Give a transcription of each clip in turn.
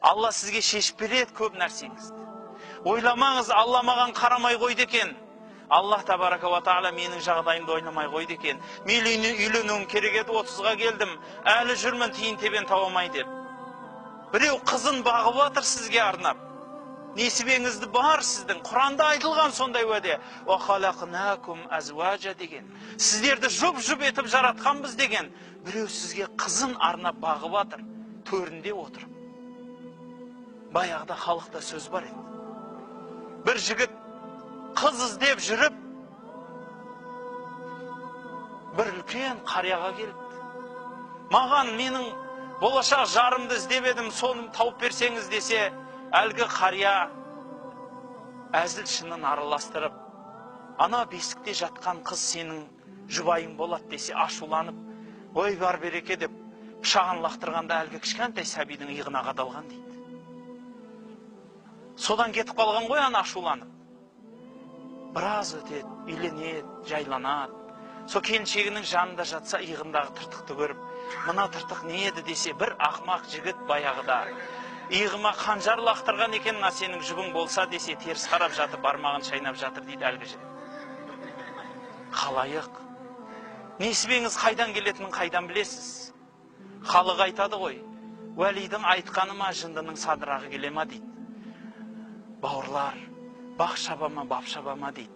Алла сізге шешіп береді көп нәрсеңізді. Ойламаңыз, Алла маған қарамай қойды екен. Аллах табарака ва тағала менің жағдайымды ойламай қойды екен. Мен үйленуім керек еді, 30-ға келдім, әлі жүрмін, тиын тебен таба алмай деп. Біреу қызын бағып жатыр сізге арнап. Несібеңізді бар сіздің. Құранда айтылған сондай уәде. Ва халақнакум азважа деген. Сіздерді жұп-жұп етіп жаратқанбыз деген. Біреу сізге қызын арнап бағып жатыр, төрінде отырып. Баяғыда халықта сөз бар еді. Бір жігіт қыз іздеп жүріп, бір үлкен қарияға келіпті. Маған менің болашақ жарымды іздеп едім, соны тауып берсеңіз десе, әлгі қария әзіл шынын араластырып, ана бесікте жатқан қыз сенің жұбайың болады десе, ашуланып, ой бар береке деп пышағын лақтырғанда әлгі кішкентай сәбидің иығына қадалған дейді. Содан кетіп қалған ғой ана ашуланып. Біраз өтеді, үйленеді, жайланады. Со келіншегінің жанында жатса, иығындағы тыртықты көріп, мына тыртық не еді десе, бір ақмақ жігіт баяғыда иығыма қанжар лақтырған екен, мына сенің жұбың болса десе, теріс қарап жатып, бармағын шайнап жатыр дейді әлгі жігіт. Халайық. Несібеңіз қайдан келетінін қайдан білесіз? Халық айтады ғой, уәлидің айтқаны ма, жындының садырағы келе ма дейді. Бауырлар, бақ шаба ма, бап шаба ма дейді.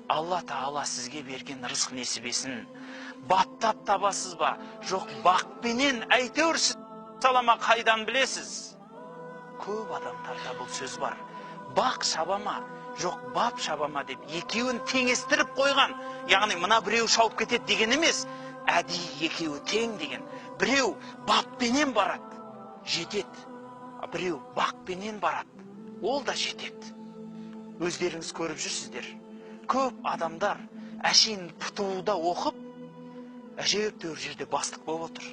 Алла Тағала сізге берген рызық несібесін баптап табасыз ба? Жоқ, бақпенен әйтеуір салама қайдан білесіз? Көп адамдарда бұл сөз бар. Бақ шаба ма, жоқ, бап шаба ма деп екеуін теңестіріп қойған. Яғни мына біреу шауып кетеді деген емес, әдейі екеуі тең деген. Біреу баппенен барады, жетеді. Біреу бақпенен барады, ол да жетеді. Өздеріңіз көріп жүрсіздер. Көп адамдар әшейін птуда оқып, әжептәуір жерде бастық болып отыр.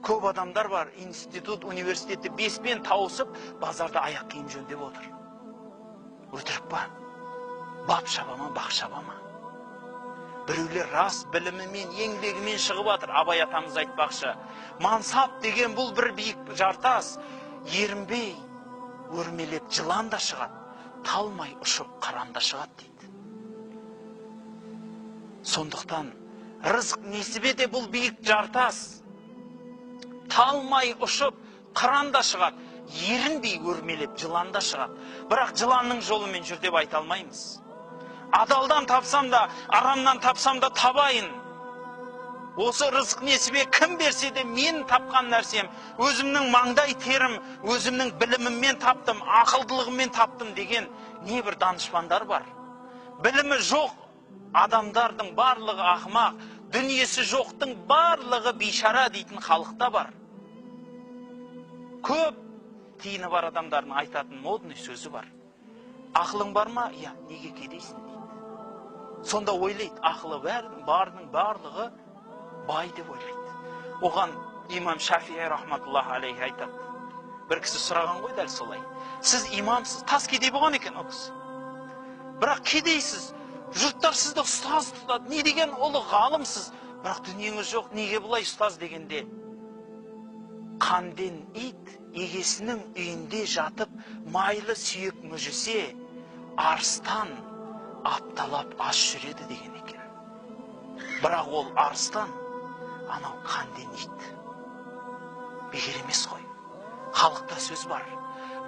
Көп адамдар бар, институт, университетті 5-пен тауысып, базарда аяқ киім жөндеп отыр. Өтірік па? Бап шаба ма, бақ шаба ма? Біреулер рас білімімен, еңбегімен шығып жатыр. Абай атамыз айтпақшы, мансап деген бұл бір биік жартас, ерінбей, өрмелеп жылан да шығады, талмай ұшып қаран да шығады дейді. Сондықтан рызық несібе де бұл биік жартас, талмай ұшып қыран да шығады, ерінбей өрмелеп жылан да шығады. Бірақ жыланның жолымен жүр деп айта алмаймыз. Адалдан тапсам да, арамнан тапсам да табайын. Осы рызық несібе кім берсе де мен тапқан нәрсем, өзімнің маңдай терім, өзімнің біліміммен таптым, ақылдылығыммен таптым деген небір данышпандар бар. Білімі жоқ адамдардың барлығы ақымақ, дүниесі жоқтың барлығы бейшара дейтін халықта бар. Көп тиыны бар адамдардың айтатын модный сөзі бар. Ақылың бар ма? Я, неге кедейсің дейді. Сонда ойлайды, ақылы барының барлығы бай деп ойлайды. Оған имам Шафии рахматуллах алейхи айтады. Бір кісі сұраған ғой дәл солай. Сіз имамсыз, тас кедей болған екен ол кісі. Бірақ кедейсіз, жұрттар сізді ұстаз тұтады. Не деген ұлы ғалымсыз, бірақ дүниеңіз жоқ, неге бұлай ұстаз дегенде? Қанден ит егесінің үйінде жатып, майлы сүйек мүжісе, арыстан апталап аш жүреді деген екен. Бірақ ол арыстан, анау қанден ит. Бекер емес қой. Халықта сөз бар.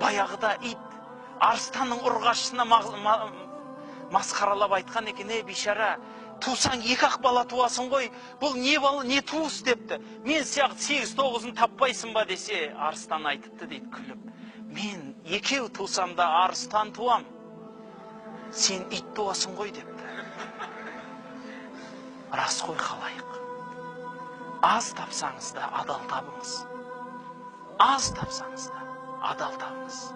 Баяғыда ит арыстанның ұрғашысына масқаралап айтқан екен, бейшара, тусаң 2-ақ бала туасың ғой, бұл не туыс депті. Мен сияқты 8-9-ын таппайсың ба десе, арыстан айтыпты дейді күліп. Мен 2 тусам да арыстан туам, сен ит туасың ғой депті. Рас қой халайық. Аз тапсаңыз да адал табыңыз. Аз тапсаңыз да адал табыңыз.